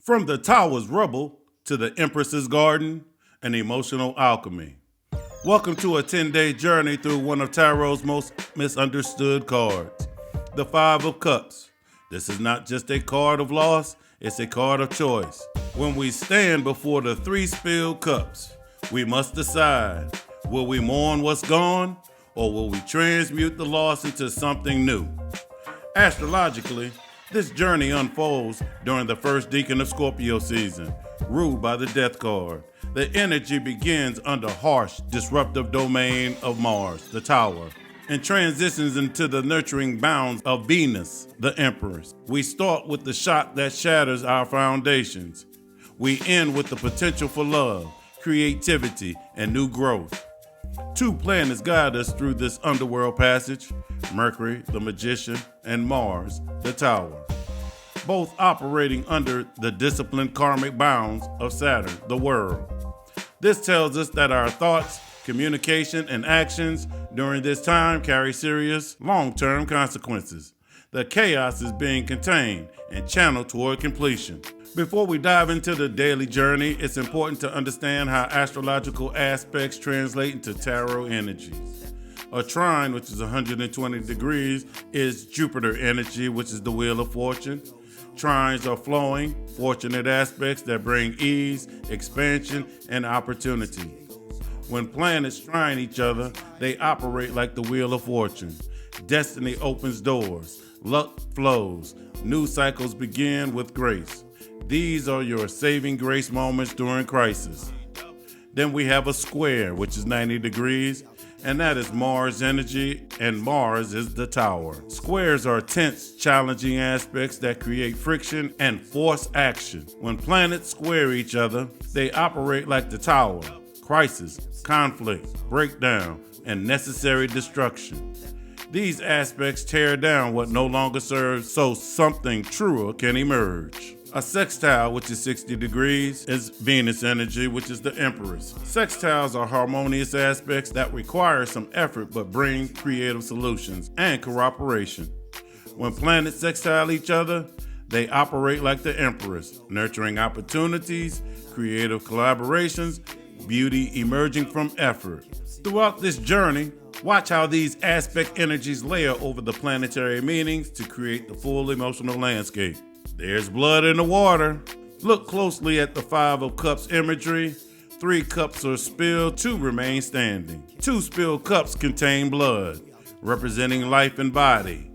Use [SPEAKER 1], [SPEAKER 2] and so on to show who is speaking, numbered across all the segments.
[SPEAKER 1] From the tower's rubble to the Empress's garden, an emotional alchemy. Welcome to a 10-day journey through one of Tarot's most misunderstood cards, the Five of Cups. This is not just a card of loss, it's a card of choice. When we stand before the three spilled cups, we must decide, will we mourn what's gone, or will we transmute the loss into something new? Astrologically, this journey unfolds during the first decan of Scorpio season, ruled by the Death card. The energy begins under harsh, disruptive domain of Mars, the Tower, and transitions into the nurturing bounds of Venus, the Empress. We start with the shock that shatters our foundations. We end with the potential for love, creativity, and new growth. Two planets guide us through this underworld passage, Mercury, the Magician, and Mars, the Tower, both operating under the disciplined karmic bounds of Saturn, the World. This tells us that our thoughts, communication, and actions during this time carry serious, long-term consequences. The chaos is being contained and channeled toward completion. Before we dive into the daily journey, it's important to understand how astrological aspects translate into tarot energies. A trine, which is 120 degrees, is Jupiter energy, which is the wheel of fortune. Trines are flowing, fortunate aspects that bring ease, expansion, and opportunity. When planets trine each other, they operate like the wheel of fortune. Destiny opens doors, luck flows, new cycles begin with grace. These are your saving grace moments during crisis. Then we have a square, which is 90 degrees, and that is Mars energy, and Mars is the Tower. Squares are tense, challenging aspects that create friction and force action. When planets square each other, they operate like the Tower: crisis, conflict, breakdown, and necessary destruction. These aspects tear down what no longer serves so something truer can emerge. A sextile, which is 60 degrees, is Venus energy, which is the Empress. Sextiles are harmonious aspects that require some effort but bring creative solutions and cooperation. When planets sextile each other, they operate like the Empress, nurturing opportunities, creative collaborations, beauty emerging from effort. Throughout this journey, watch how these aspect energies layer over the planetary meanings to create the full emotional landscape. There's blood in the water. Look closely at the Five of Cups imagery. 3 cups are spilled, 2 remain standing. 2 spilled cups contain blood, representing life and body.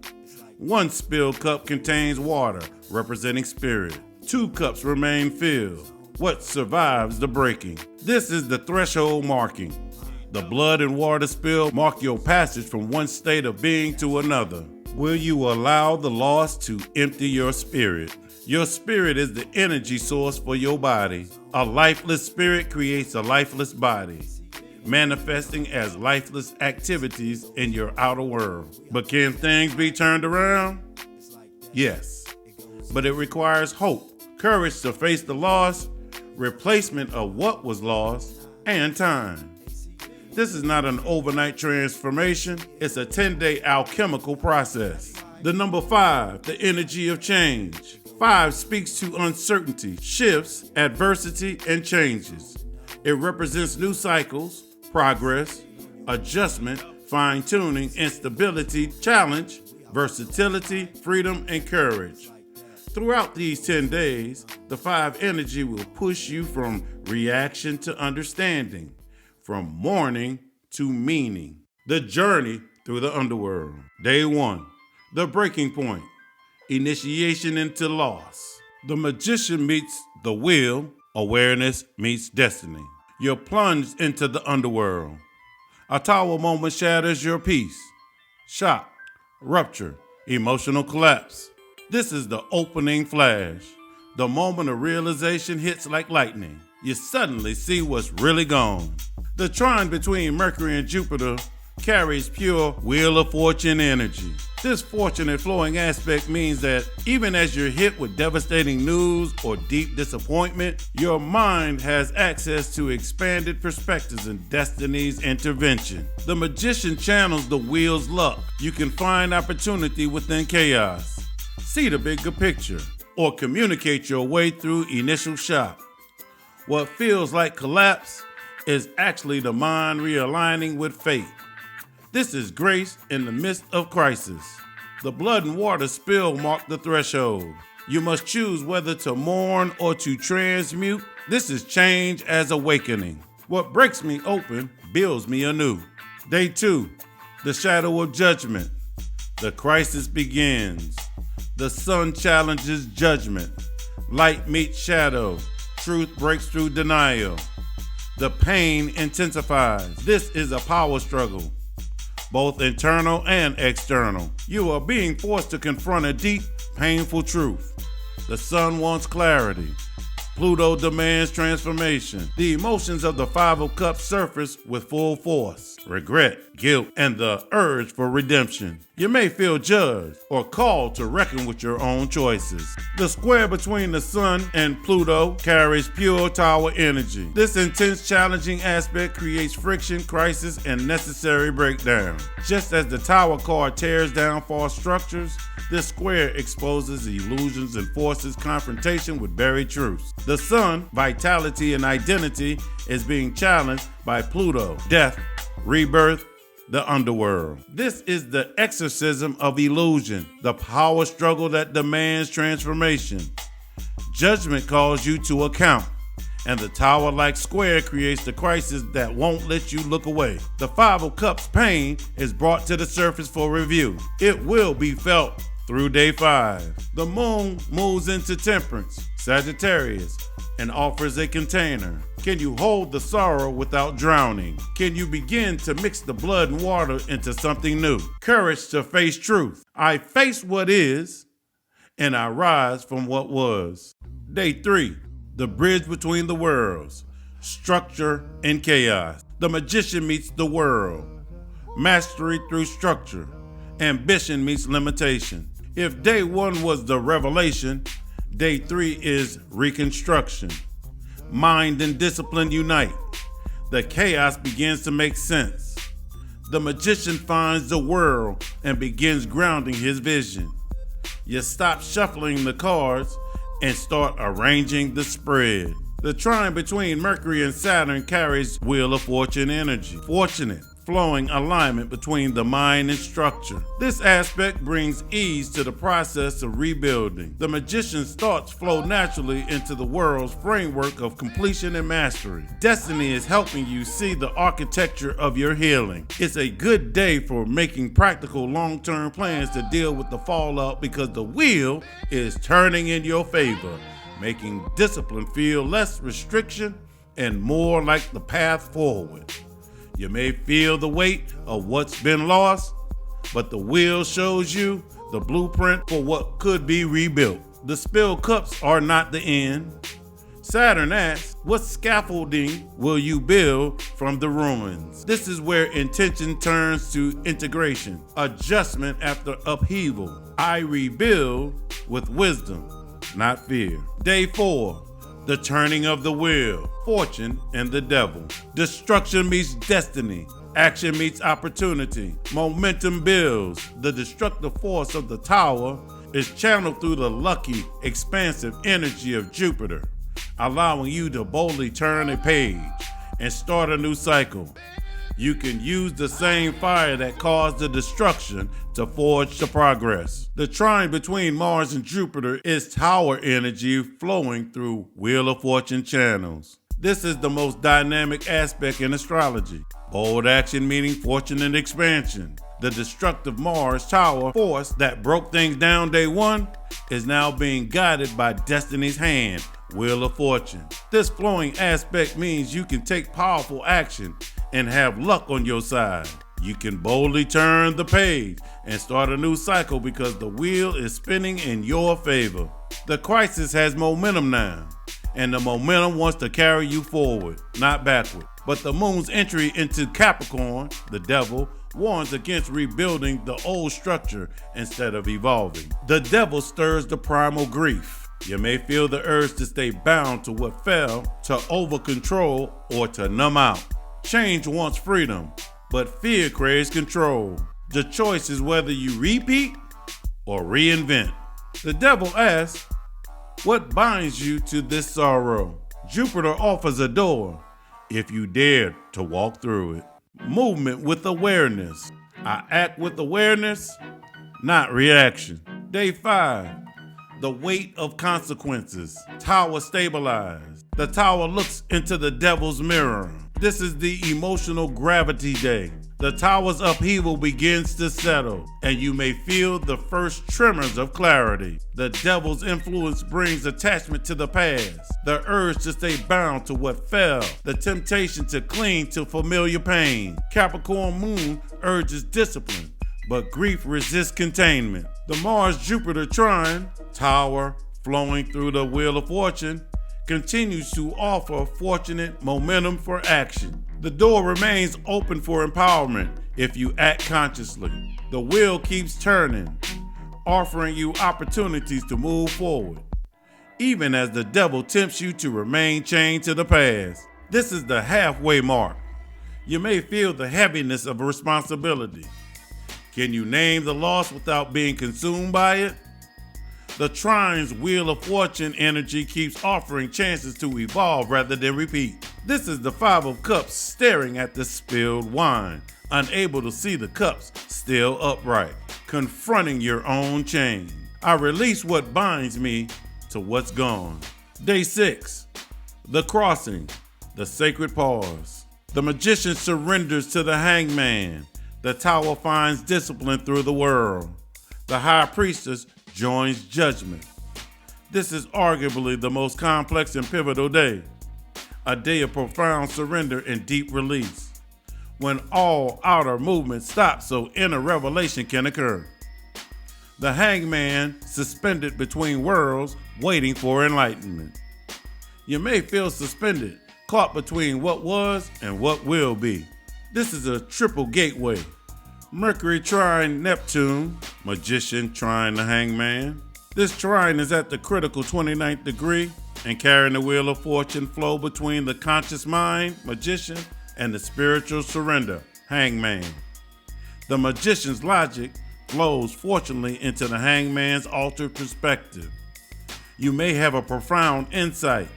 [SPEAKER 1] 1 spilled cup contains water, representing spirit. 2 cups remain filled, what survives the breaking. This is the threshold marking. The blood and water spill mark your passage from one state of being to another. Will you allow the loss to empty your spirit? Your spirit is the energy source for your body. A lifeless spirit creates a lifeless body, manifesting as lifeless activities in your outer world. But can things be turned around? Yes, but it requires hope, courage to face the loss, replacement of what was lost, and time. This is not an overnight transformation, it's a 10-day alchemical process. The number 5, the energy of change. 5 speaks to uncertainty, shifts, adversity, and changes. It represents new cycles, progress, adjustment, fine-tuning, instability, challenge, versatility, freedom, and courage. Throughout these 10 days, the 5 energy will push you from reaction to understanding, from mourning to meaning. The journey through the underworld. Day 1, the breaking point. Initiation into loss. The Magician meets the wheel. Awareness meets destiny. You're plunged into the underworld. A tower moment shatters your peace. Shock, rupture, emotional collapse. This is the opening flash. The moment of realization hits like lightning. You suddenly see what's really gone. The trine between Mercury and Jupiter carries pure Wheel of Fortune energy. This fortunate flowing aspect means that even as you're hit with devastating news or deep disappointment, your mind has access to expanded perspectives and destiny's intervention. The Magician channels the wheel's luck. You can find opportunity within chaos. See the bigger picture. or communicate your way through initial shock. What feels like collapse is actually the mind realigning with fate. This is grace in the midst of crisis. The blood and water spill mark the threshold. You must choose whether to mourn or to transmute. This is change as awakening. What breaks me open builds me anew. Day 2, the shadow of judgment. The crisis begins. The sun challenges judgment. Light meets shadow. Truth breaks through denial. The pain intensifies. This is a power struggle, both internal and external. You are being forced to confront a deep, painful truth. The sun wants clarity. Pluto demands transformation. The emotions of the Five of Cups surface with full force. Regret, guilt, and the urge for redemption. You may feel judged or called to reckon with your own choices. The square between the sun and Pluto carries pure tower energy. This intense, challenging aspect creates friction, crisis, and necessary breakdown. Just as the tower card tears down false structures, this square exposes illusions and forces confrontation with buried truths. The sun, vitality and identity, is being challenged by Pluto, death, rebirth, the underworld. This is the exorcism of illusion, the power struggle that demands transformation. Judgment calls you to account, and the tower-like square creates the crisis that won't let you look away. The Five of Cups pain is brought to the surface for review. It will be felt through day 5. The moon moves into Temperance, Sagittarius, and offers a container. Can you hold the sorrow without drowning? Can you begin to mix the blood and water into something new? Courage to face truth. I face what is, and I rise from what was. Day 3, the bridge between the worlds, structure and chaos. The magician meets the world, mastery through structure, ambition meets limitation. If day 1 was the revelation, day 3 is reconstruction. Mind and discipline unite. The chaos begins to make sense. The magician finds the world and begins grounding his vision. You stop shuffling the cards and start arranging the spread. The trine between Mercury and Saturn carries Wheel of Fortune energy. Fortunate, flowing alignment between the mind and structure. This aspect brings ease to the process of rebuilding. The magician's thoughts flow naturally into the world's framework of completion and mastery. Destiny is helping you see the architecture of your healing. It's a good day for making practical long-term plans to deal with the fallout because the wheel is turning in your favor, making discipline feel less restriction and more like the path forward. You may feel the weight of what's been lost, but the wheel shows you the blueprint for what could be rebuilt. The spilled cups are not the end. Saturn asks, what scaffolding will you build from the ruins? This is where intention turns to integration, adjustment after upheaval. I rebuild with wisdom, not fear. Day 4. The turning of the wheel, fortune and the devil. Destruction meets destiny. Action meets opportunity. Momentum builds. The destructive force of the tower is channeled through the lucky, expansive energy of Jupiter, allowing you to boldly turn a page and start a new cycle. You can use the same fire that caused the destruction to forge the progress. The trine between Mars and Jupiter is tower energy flowing through Wheel of Fortune channels. This is the most dynamic aspect in astrology. Bold action meaning fortune and expansion. The destructive Mars tower force that broke things down day 1 is now being guided by Destiny's hand, Wheel of Fortune. This flowing aspect means you can take powerful action and have luck on your side. You can boldly turn the page and start a new cycle because the wheel is spinning in your favor. The crisis has momentum now, and the momentum wants to carry you forward, not backward. But the moon's entry into Capricorn, the devil, warns against rebuilding the old structure instead of evolving. The devil stirs the primal grief. You may feel the urge to stay bound to what fell, to over-control, or to numb out. Change wants freedom, but fear craves control. The choice is whether you repeat or reinvent. The devil asks, What binds you to this sorrow? Jupiter offers a door, if you dare to walk through it. Movement with awareness. I act with awareness, not reaction. Day 5. The weight of consequences. Tower stabilized. The tower looks into the devil's mirror. This is the emotional gravity day. The tower's upheaval begins to settle, and you may feel the first tremors of clarity. The devil's influence brings attachment to the past, the urge to stay bound to what fell, the temptation to cling to familiar pain. Capricorn moon urges discipline, but grief resists containment. The Mars-Jupiter trine, tower flowing through the Wheel of Fortune, continues to offer fortunate momentum for action. The door remains open for empowerment if you act consciously. The wheel keeps turning, offering you opportunities to move forward, even as the devil tempts you to remain chained to the past. This is the halfway mark. You may feel the heaviness of responsibility. Can you name the loss without being consumed by it? The trine's Wheel of Fortune energy keeps offering chances to evolve rather than repeat. This is the 5 of Cups staring at the spilled wine, unable to see the cups still upright, confronting your own change. I release what binds me to what's gone. Day 6. The Crossing, the Sacred Pause. The Magician surrenders to the Hangman. The Tower finds discipline through the world. The High Priestess joins Judgment. This is arguably the most complex and pivotal day, a day of profound surrender and deep release, when all outer movement stops so inner revelation can occur. The Hangman suspended between worlds, waiting for enlightenment. You may feel suspended, caught between what was and what will be. This is a triple gateway. Mercury trine Neptune, Magician trine the Hangman. This trine is at the critical 29th degree and carrying the Wheel of Fortune flow between the conscious mind, Magician, and the spiritual surrender, Hangman. The Magician's logic flows fortunately into the Hangman's altered perspective. You may have a profound insight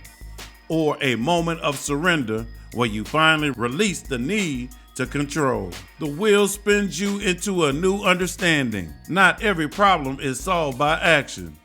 [SPEAKER 1] or a moment of surrender where you finally release the need to control. The wheel spins you into a new understanding. Not every problem is solved by action.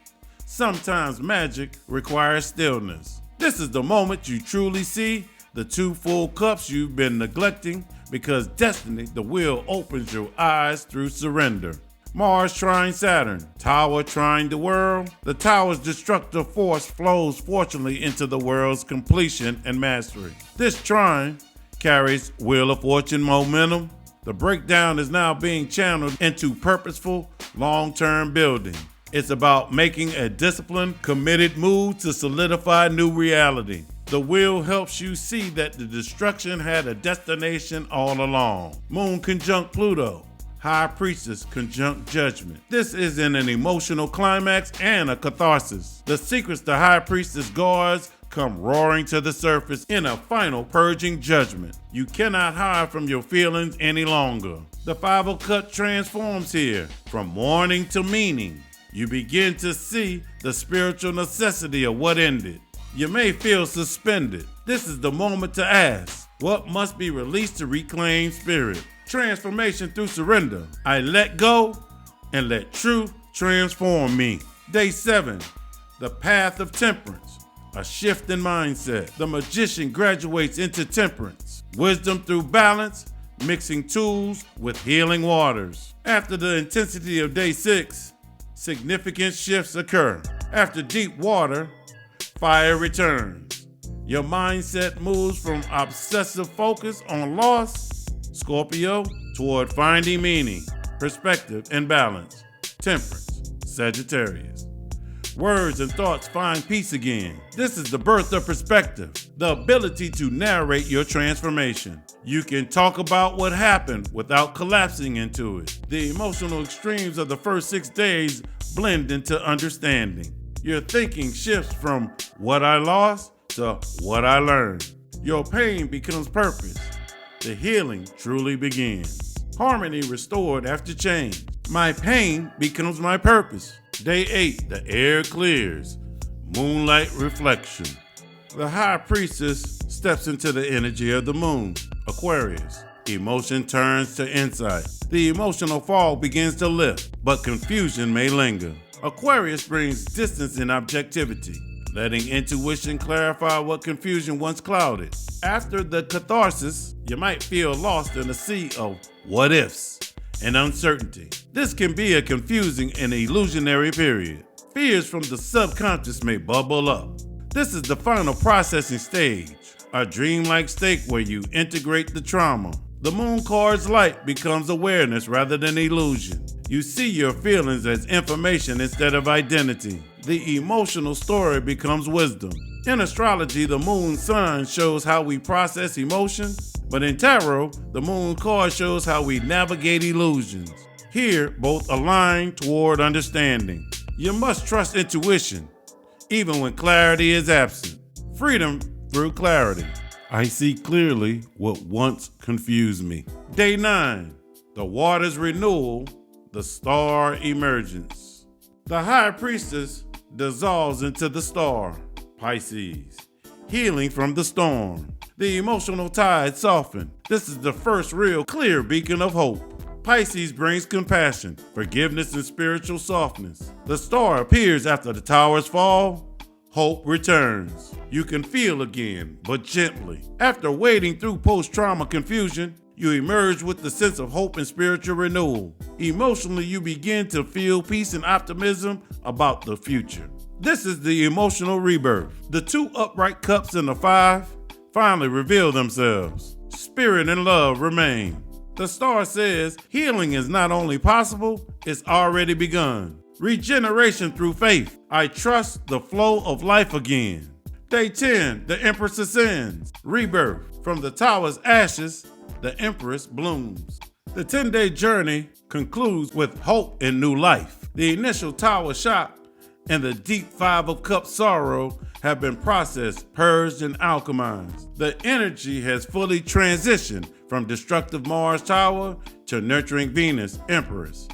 [SPEAKER 1] Sometimes magic requires stillness. This is the moment you truly see the 2 full cups you've been neglecting, because destiny, the wheel, opens your eyes through surrender. Mars trine Saturn, tower trine the world. The tower's destructive force flows fortunately into the world's completion and mastery. This trine carries Wheel of Fortune momentum. The breakdown is now being channeled into purposeful, long-term building. It's about making a disciplined, committed move to solidify new reality. The wheel helps you see that the destruction had a destination all along. Moon conjunct Pluto. High Priestess conjunct Judgment. This is an emotional climax and a catharsis. The secrets the High Priestess guards come roaring to the surface in a final purging judgment. You cannot hide from your feelings any longer. The 5 of Cups transforms here from mourning to meaning. You begin to see the spiritual necessity of what ended. You may feel suspended. This is the moment to ask, what must be released to reclaim spirit? Transformation through surrender. I let go and let truth transform me. Day 7, the path of temperance, a shift in mindset. The Magician graduates into temperance, wisdom through balance, mixing tools with healing waters. After the intensity of day 6, significant shifts occur. After deep water, fire returns. Your mindset moves from obsessive focus on loss, Scorpio, toward finding meaning, perspective, and balance, temperance, Sagittarius. Words and thoughts find peace again. This is the birth of perspective, the ability to narrate your transformation. You can talk about what happened without collapsing into it. The emotional extremes of the first 6 days blend into understanding. Your thinking shifts from what I lost to what I learned. Your pain becomes purpose. The healing truly begins. Harmony restored after change. My pain becomes my purpose. Day 8, the air clears. Moonlight reflection. The high priestess steps into the energy of the moon, Aquarius. Emotion turns to insight. The emotional fog begins to lift, but confusion may linger. Aquarius brings distance and objectivity, letting intuition clarify what confusion once clouded. After the catharsis, you might feel lost in a sea of what ifs and uncertainty. This can be a confusing and illusionary period. Fears from the subconscious may bubble up. This is the final processing stage, a dreamlike state where you integrate the trauma. The moon card's light becomes awareness rather than illusion. You see your feelings as information instead of identity. The emotional story becomes wisdom. In astrology, the moon sign shows how we process emotion, but in tarot, the moon card shows how we navigate illusions. Here, both align toward understanding. You must trust intuition, even when clarity is absent. Freedom through clarity. I see clearly what once confused me. Day 9, the water's renewal, the star emergence. The high priestess dissolves into the star, Pisces, healing from the storm. The emotional tide soften. This is the first real clear beacon of hope. Pisces brings compassion, forgiveness, and spiritual softness. The star appears after the towers fall. Hope returns. You can feel again, but gently. After wading through post-trauma confusion, you emerge with the sense of hope and spiritual renewal. Emotionally, you begin to feel peace and optimism about the future. This is the emotional rebirth. The 2 upright cups and the 5 finally reveal themselves. Spirit and love remain. The star says healing is not only possible, it's already begun. Regeneration through faith. I trust the flow of life again. Day 10, the Empress ascends. Rebirth. From the tower's ashes, the Empress blooms. The 10-day journey concludes with hope and new life. The initial tower shock and the deep 5 of Cups sorrow have been processed, purged, and alchemized. The energy has fully transitioned from destructive Mars tower to nurturing Venus, Empress.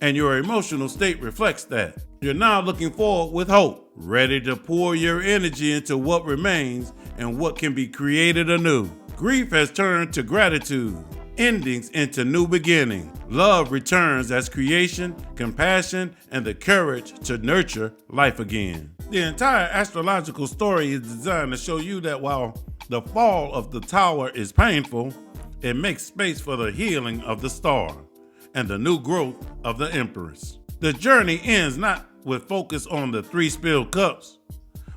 [SPEAKER 1] And your emotional state reflects that. You're now looking forward with hope, ready to pour your energy into what remains and what can be created anew. Grief has turned to gratitude, endings into new beginning. Love returns as creation, compassion, and the courage to nurture life again. The entire astrological story is designed to show you that while the fall of the tower is painful, it makes space for the healing of the star and the new growth of the Empress. The journey ends not with focus on the 3 spilled cups,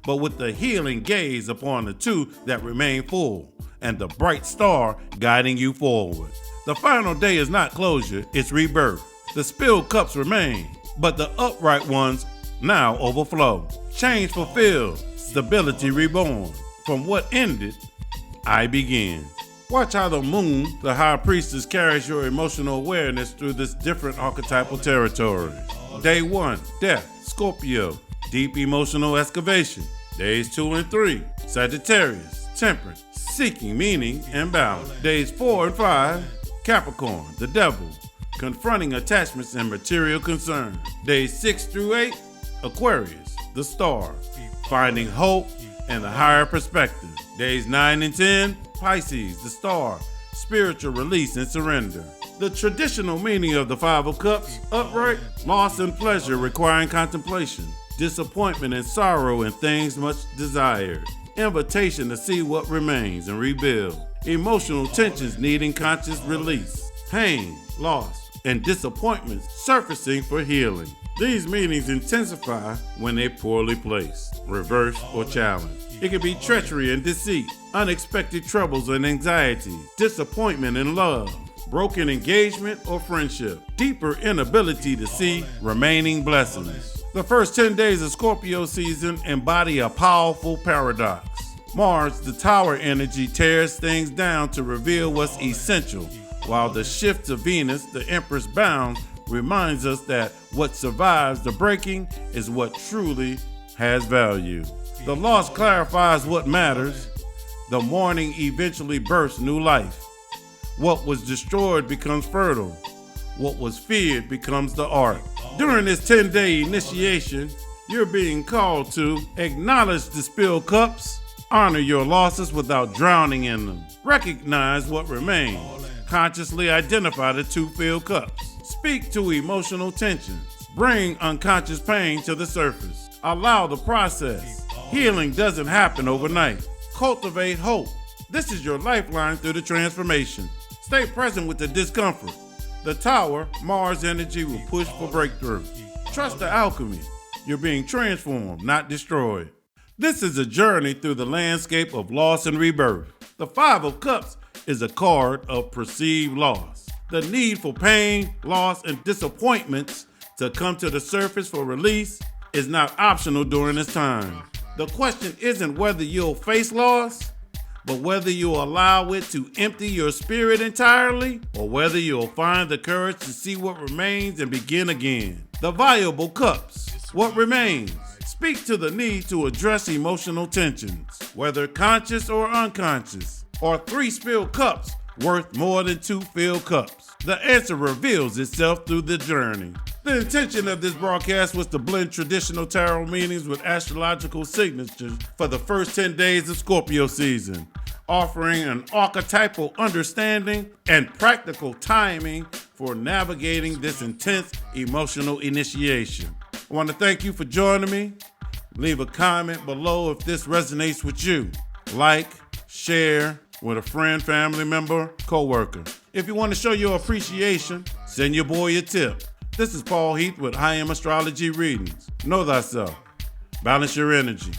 [SPEAKER 1] but with the healing gaze upon the 2 that remain full and the bright star guiding you forward. The final day is not closure, it's rebirth. The spilled cups remain, but the upright ones now overflow. Change fulfilled, stability reborn. From what ended, I begin. Watch how the moon, the high priestess, carries your emotional awareness through this different archetypal territory. Day 1, death, Scorpio, deep emotional excavation. Days 2 and 3, Sagittarius, temperance, seeking meaning and balance. Days 4 and 5, Capricorn, the devil, confronting attachments and material concerns. Days 6 through 8, Aquarius, the star, finding hope and a higher perspective. Days 9 and 10, Pisces, the star, spiritual release and surrender. The traditional meaning of the 5 of Cups, upright, loss and pleasure requiring contemplation, disappointment and sorrow in things much desired, invitation to see what remains and rebuild, emotional tensions needing conscious release, pain, loss, and disappointments surfacing for healing. These meanings intensify when they're poorly placed, reversed, or challenged. It can be treachery and deceit, unexpected troubles and anxieties, disappointment in love, broken engagement or friendship, deeper inability to see remaining blessings. The first 10 days of Scorpio season embody a powerful paradox. Mars, the tower energy, tears things down to reveal what's essential, while the shift to Venus, the Empress bound, reminds us that what survives the breaking is what truly has value. The loss clarifies what matters. The mourning eventually births new life. What was destroyed becomes fertile. What was feared becomes the art. During this 10-day initiation, You're being called to acknowledge the spilled cups, honor your losses without drowning in them, recognize what remains, consciously identify the two filled cups, speak to emotional tensions, bring unconscious pain to the surface, allow the process. Healing doesn't happen overnight. Cultivate hope. This is your lifeline through the transformation. Stay present with the discomfort. The Tower, Mars energy, will push for breakthrough. Trust the alchemy. You're being transformed, not destroyed. This is a journey through the landscape of loss and rebirth. The Five of Cups is a card of perceived loss. The need for pain, loss, and disappointments to come to the surface for release is not optional during this time. The question isn't whether you'll face loss, but whether you'll allow it to empty your spirit entirely, or whether you'll find the courage to see what remains and begin again. The Viable Cups. What remains? Speak to the need to address emotional tensions, whether conscious or unconscious. Are 3 spilled cups worth more than 2 filled cups? The answer reveals itself through the journey. The intention of this broadcast was to blend traditional tarot meanings with astrological signatures for the first 10 days of Scorpio season, offering an archetypal understanding and practical timing for navigating this intense emotional initiation. I want to thank you for joining me. Leave a comment below if this resonates with you. Like, share with a friend, family member, co-worker. If you want to show your appreciation, send your boy a tip. This is Paul Heath with I Am Astrology Readings. Know thyself. Balance your energy.